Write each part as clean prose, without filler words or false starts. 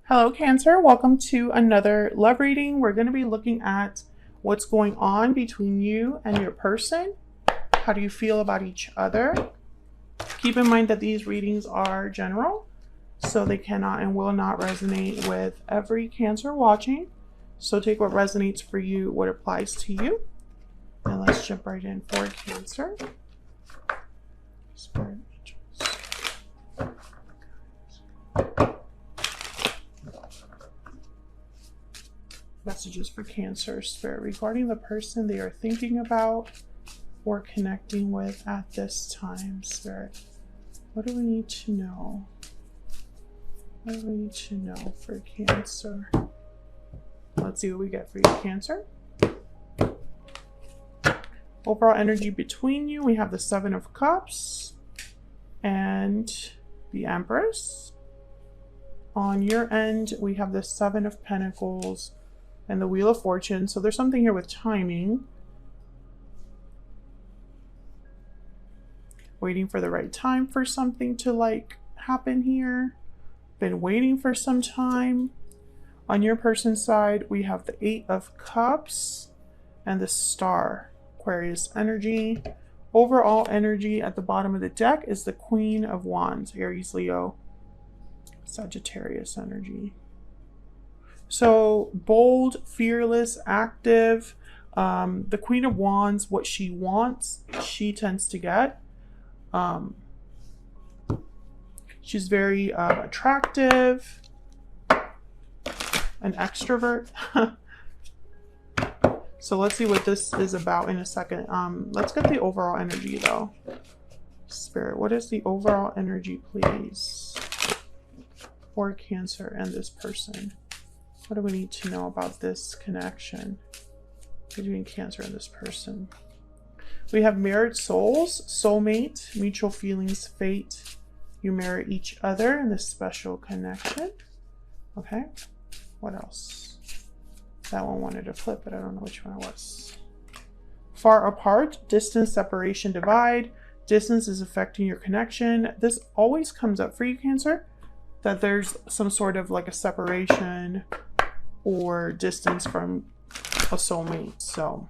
Hello, Cancer. Welcome to another love reading. We're going to be looking at what's going on between you and your person. How do you feel about each other? Keep in mind that these readings are general, so they cannot and will not resonate with every Cancer watching. So take what resonates for you, what applies to you. And let's jump right in for Cancer. Spirit. Messages for Cancer Spirit regarding the person they are thinking about or connecting with at this time. Spirit, what do we need to know? What do we need to know for Cancer? Let's see what we get for you, Cancer. Overall energy between you, we have the Seven of Cups and the Empress. On your end, we have the Seven of Pentacles and the Wheel of Fortune. So there's something here with timing. Waiting for the right time for something to happen here. Been waiting for some time. On your person's side, we have the Eight of Cups and the Star. Aquarius energy. Overall energy at the bottom of the deck is the Queen of Wands. Aries, Leo, Sagittarius energy. So bold, fearless, active. The Queen of Wands, what she wants, she tends to get. She's very attractive, an extrovert. So let's see what this is about in a second. Let's get the overall energy though. Spirit, what is the overall energy, please, for Cancer and this person? What do we need to know about this connection between Cancer and this person? We have mirrored souls, soulmate, mutual feelings, fate. You mirror each other in this special connection. Okay, what else? That one wanted to flip, but I don't know which one it was. Far apart, distance, separation, divide. Distance is affecting your connection. This always comes up for you, Cancer, that there's some sort of a separation or distance from a soulmate. So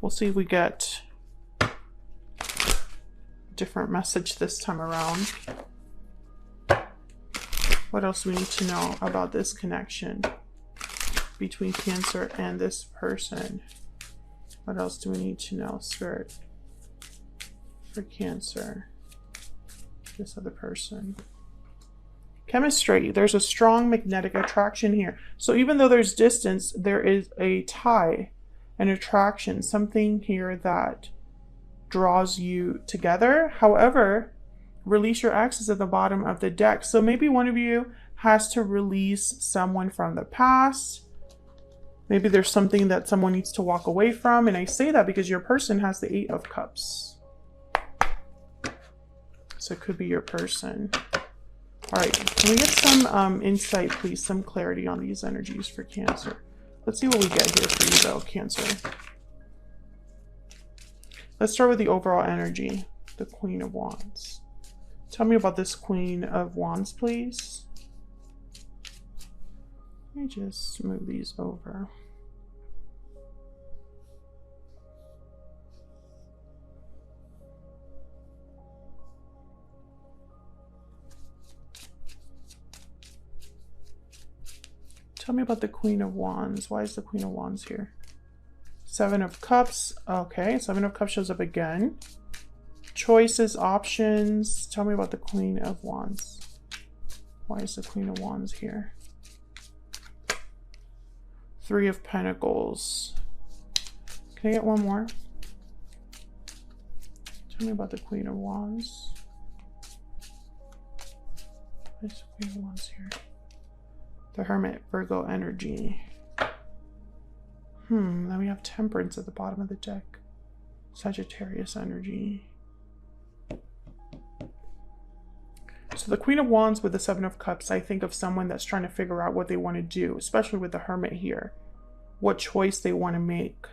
we'll see if we get a different message this time around. What else do we need to know about this connection between Cancer and this person? What else do we need to know, Spirit, for Cancer, this other person? Chemistry, there's a strong magnetic attraction here. So even though there's distance, there is a tie, an attraction, something here that draws you together. However, release your ex is at the bottom of the deck. So maybe one of you has to release someone from the past. Maybe there's something that someone needs to walk away from. And I say that because your person has the Eight of Cups. So it could be your person. All right, can we get some insight, please, some clarity on these energies for Cancer? Let's see what we get here for you, though, Cancer. Let's start with the overall energy, the Queen of Wands. Tell me about this Queen of Wands, please. Let me just move these over. Tell me about the Queen of Wands. Why is the Queen of Wands here? Seven of Cups. Okay, Seven of Cups shows up again. Choices, options. Tell me about the Queen of Wands. Why is the Queen of Wands here? Three of Pentacles. Can I get one more? Tell me about the Queen of Wands. Why is the Queen of Wands here? The Hermit, Virgo energy. Then we have Temperance at the bottom of the deck. Sagittarius energy. So the Queen of Wands with the Seven of Cups, I think of someone that's trying to figure out what they want to do, especially with the Hermit here. What choice they want to make.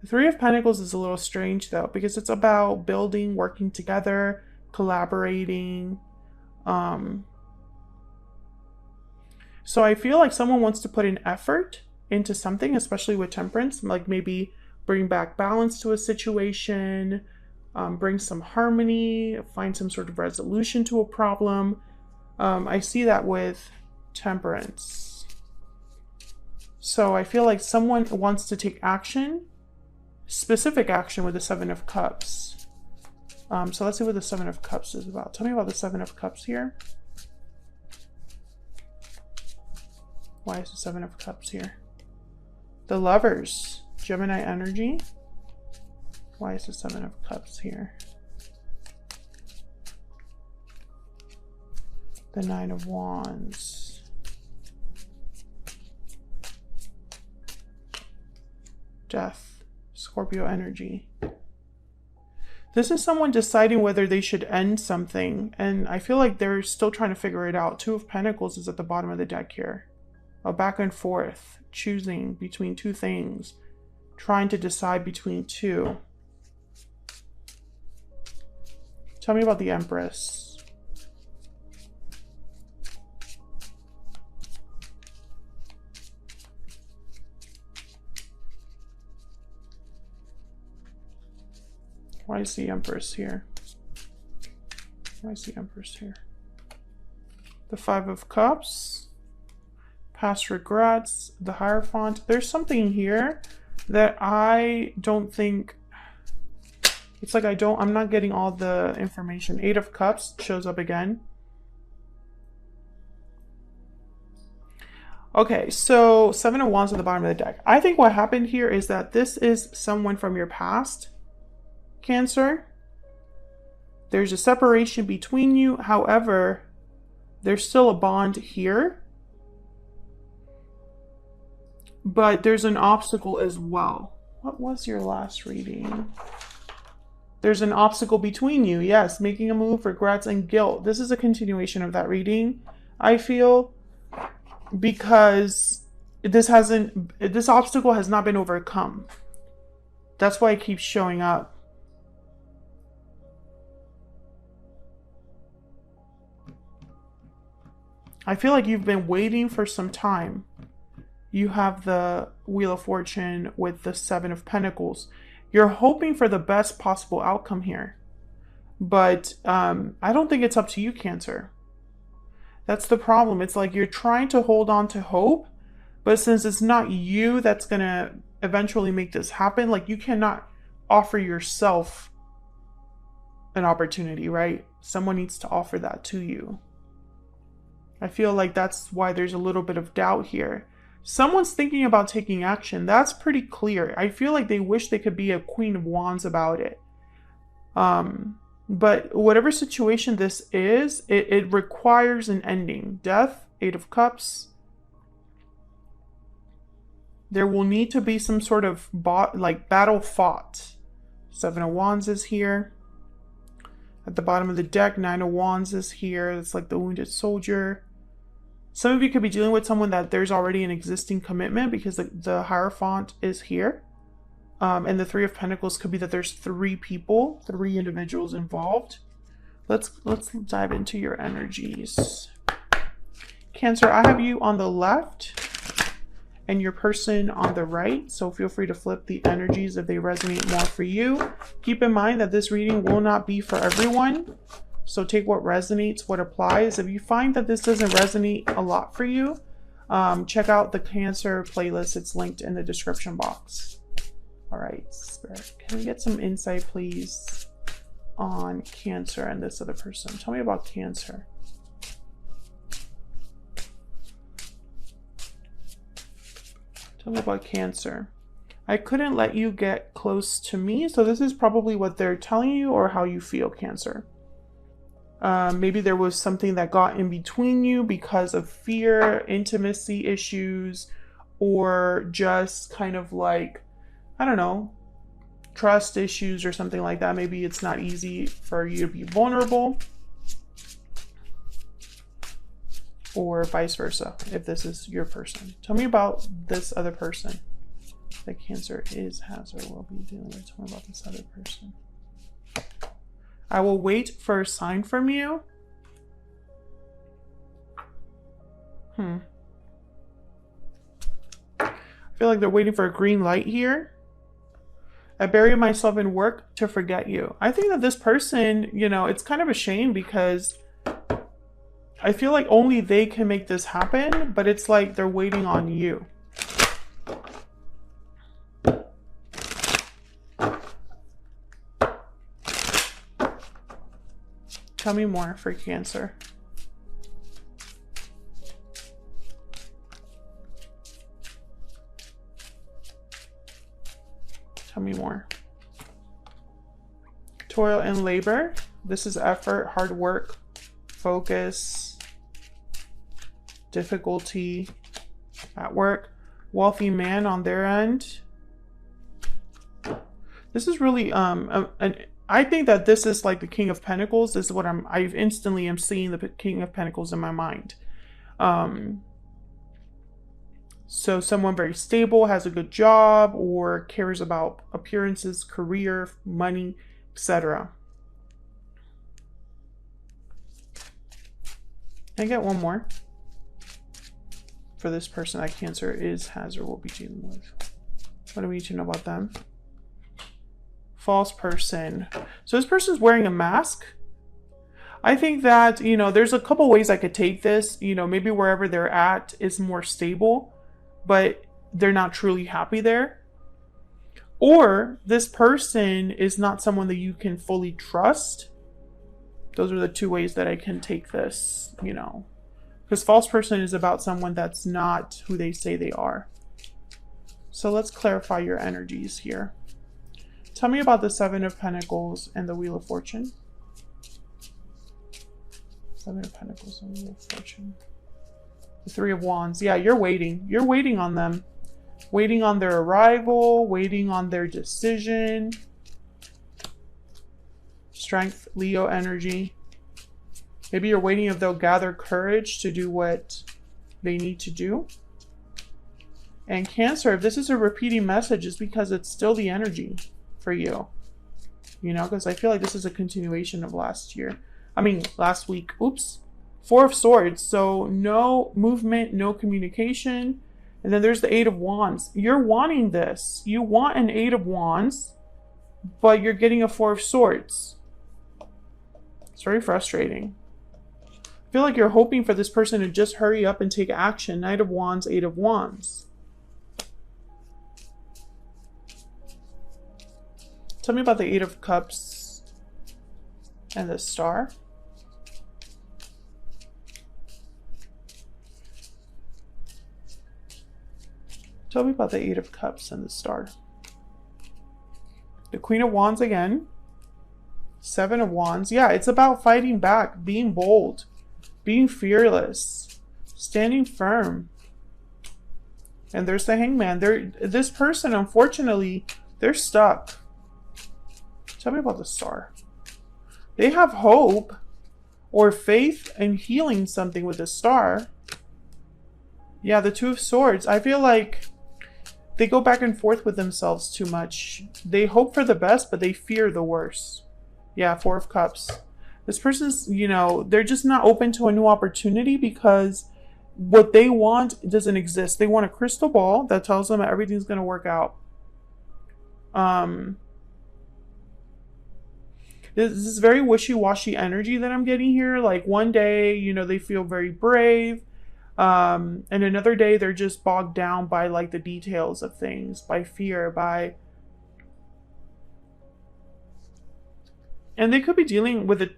The Three of Pentacles is a little strange though, because it's about building, working together, collaborating, So I feel like someone wants to put an effort into something, especially with temperance, like maybe bring back balance to a situation, bring some harmony, find some sort of resolution to a problem. I see that with temperance. So I feel like someone wants to take action, specific action with the Seven of Cups. So let's see what the Seven of Cups is about. Tell me about the Seven of Cups here. Why is the Seven of Cups here? The Lovers, Gemini energy. Why is the Seven of Cups here? The Nine of Wands. Death, Scorpio energy. This is someone deciding whether they should end something, and I feel like they're still trying to figure it out. Two of Pentacles is at the bottom of the deck here. A back and forth, choosing between two things, trying to decide between two. Tell me about the Empress. Why is the Empress here? Why is the Empress here? The Five of Cups. Past regrets, the Hierophant. There's something here that I don't think, it's like I'm not getting all the information. Eight of Cups shows up again. Okay, so Seven of Wands at the bottom of the deck. I think what happened here is that this is someone from your past, Cancer. There's a separation between you. However, there's still a bond here. But there's an obstacle as well. What was your last reading? There's an obstacle between you. Yes, making a move, regrets, and guilt. This is a continuation of that reading, I feel, because this obstacle has not been overcome. That's why it keeps showing up. I feel like you've been waiting for some time. You have the Wheel of Fortune with the Seven of Pentacles. You're hoping for the best possible outcome here. But I don't think it's up to you, Cancer. That's the problem. It's like you're trying to hold on to hope, but since it's not you that's going to eventually make this happen, like you cannot offer yourself an opportunity, right? Someone needs to offer that to you. I feel like that's why there's a little bit of doubt here. Someone's thinking about taking action. That's pretty clear. I feel like they wish they could be a Queen of Wands about it. But whatever situation this is, it requires an ending. Death, Eight of Cups. There will need to be some sort of battle fought. Seven of Wands is here. At the bottom of the deck, Nine of Wands is here. It's like the wounded soldier. Some of you could be dealing with someone that there's already an existing commitment because the Hierophant is here. And the Three of Pentacles could be that there's three individuals involved. Let's dive into your energies. Cancer, I have you on the left and your person on the right. So feel free to flip the energies if they resonate more for you. Keep in mind that this reading will not be for everyone. So take what resonates, what applies. If you find that this doesn't resonate a lot for you, check out the Cancer playlist. It's linked in the description box. All right, Spirit, can we get some insight, please, on Cancer and this other person? Tell me about Cancer. Tell me about Cancer. I couldn't let you get close to me, so this is probably what they're telling you or how you feel, Cancer. Maybe there was something that got in between you because of fear, intimacy issues, or just kind of like, I don't know, trust issues or something like that. Maybe it's not easy for you to be vulnerable, or vice versa, if this is your person. Tell me about this other person that Cancer has, or will be dealing with. Tell me about this other person. I will wait for a sign from you. I feel like they're waiting for a green light here. I bury myself in work to forget you. I think that this person, you know, it's kind of a shame because I feel like only they can make this happen, but it's like they're waiting on you. Tell me more for Cancer. Tell me more. Toil and labor. This is effort, hard work, focus, difficulty at work. Wealthy man on their end. This is really I think that this is like the King of Pentacles. This is what I instantly am seeing the King of Pentacles in my mind. So someone very stable, has a good job, or cares about appearances, career, money, etc. I get one more. For this person that Cancer is, has, or will be dealing with. What do we need to know about them? False person. So this person's wearing a mask. I think that, you know, there's a couple ways I could take this. You know, maybe wherever they're at is more stable, but they're not truly happy there. Or this person is not someone that you can fully trust. Those are the two ways that I can take this, you know. Because false person is about someone that's not who they say they are. So let's clarify your energies here. Tell me about the Seven of Pentacles and the Wheel of Fortune. Seven of Pentacles and the Wheel of Fortune. The Three of Wands. Yeah, you're waiting. You're waiting on them. Waiting on their arrival. Waiting on their decision. Strength, Leo energy. Maybe you're waiting if they'll gather courage to do what they need to do. And Cancer, if this is a repeating message, it's because it's still the energy for you. You know, because I feel like this is a continuation of last week. Oops. Four of Swords. So no movement, no communication. And then there's the Eight of Wands. You're wanting this. You want an Eight of Wands, but you're getting a Four of Swords. It's very frustrating. I feel like you're hoping for this person to just hurry up and take action. Knight of Wands, Eight of Wands. Tell me about the Eight of Cups and the Star. Tell me about the Eight of Cups and the Star. The Queen of Wands again. Seven of Wands. Yeah, it's about fighting back, being bold, being fearless, standing firm. And there's the Hangman. This person, unfortunately, they're stuck. Tell me about the Star. They have hope or faith in healing something with the Star. Yeah, the Two of Swords. I feel like they go back and forth with themselves too much. They hope for the best, but they fear the worst. Yeah, Four of Cups. This person's, you know, they're just not open to a new opportunity because what they want doesn't exist. They want a crystal ball that tells them that everything's going to work out. This is very wishy-washy energy that I'm getting here. Like one day, you know, they feel very brave. And another day they're just bogged down by like the details of things, by fear, and they could be dealing with a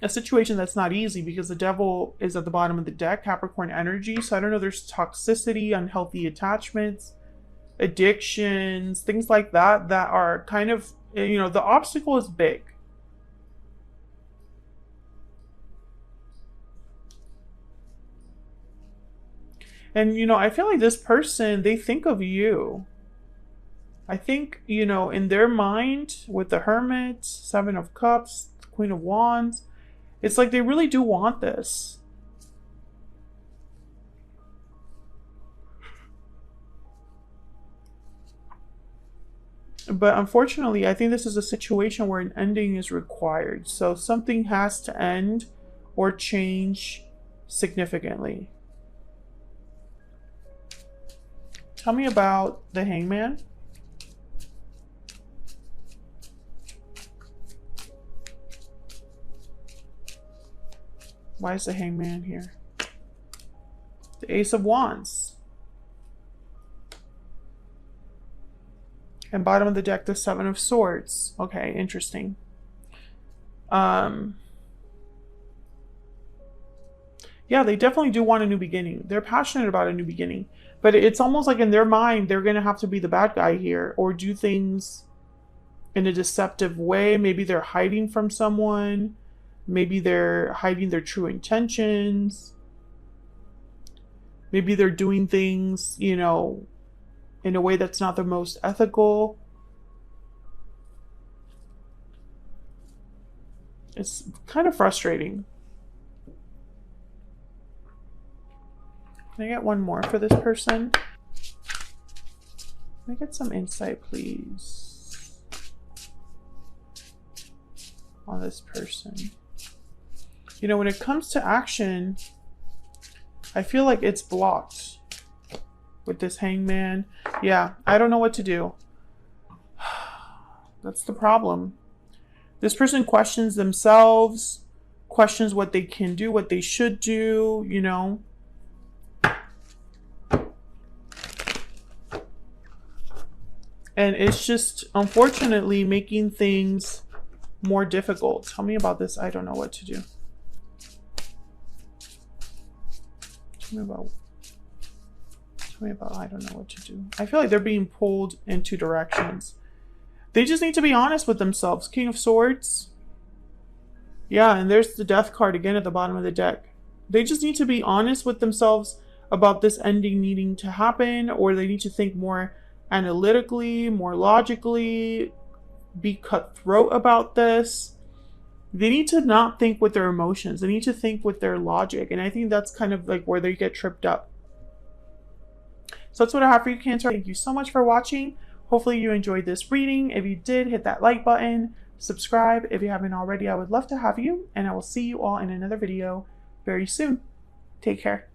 situation that's not easy because the Devil is at the bottom of the deck, Capricorn energy. So I don't know, there's toxicity, unhealthy attachments, addictions, things like that are kind of, you know, the obstacle is big. And, you know, I feel like this person, they think of you. I think, you know, in their mind, with the Hermit, Seven of Cups, Queen of Wands, it's like they really do want this. But unfortunately, I think this is a situation where an ending is required. So something has to end or change significantly. Tell me about the Hangman. Why is the Hangman here? The Ace of Wands. And bottom of the deck, the Seven of Swords. Okay, interesting. Yeah, they definitely do want a new beginning. They're passionate about a new beginning. But it's almost like in their mind, they're going to have to be the bad guy here or do things in a deceptive way. Maybe they're hiding from someone. Maybe they're hiding their true intentions. Maybe they're doing things, you know, in a way that's not the most ethical. It's kind of frustrating. Can I get one more for this person? Can I get some insight, please, on this person? You know, when it comes to action, I feel like it's blocked with this Hangman. Yeah, I don't know what to do. That's the problem. This person questions themselves, questions what they can do, what they should do, you know. And it's just, unfortunately, making things more difficult. Tell me about this. I don't know what to do. Tell me about I don't know what to do. I feel like they're being pulled in two directions. They just need to be honest with themselves. King of Swords. Yeah, and there's the Death card again at the bottom of the deck. They just need to be honest with themselves about this ending needing to happen, or they need to think more analytically, more logically, be cutthroat about this. They need to not think with their emotions. They need to think with their logic. And I think that's kind of like where they get tripped up. So that's what I have for you, Cancer. Thank you so much for watching. Hopefully you enjoyed this reading. If you did, hit that like button, subscribe if you haven't already. I would love to have you, and I will see you all in another video very soon. Take care.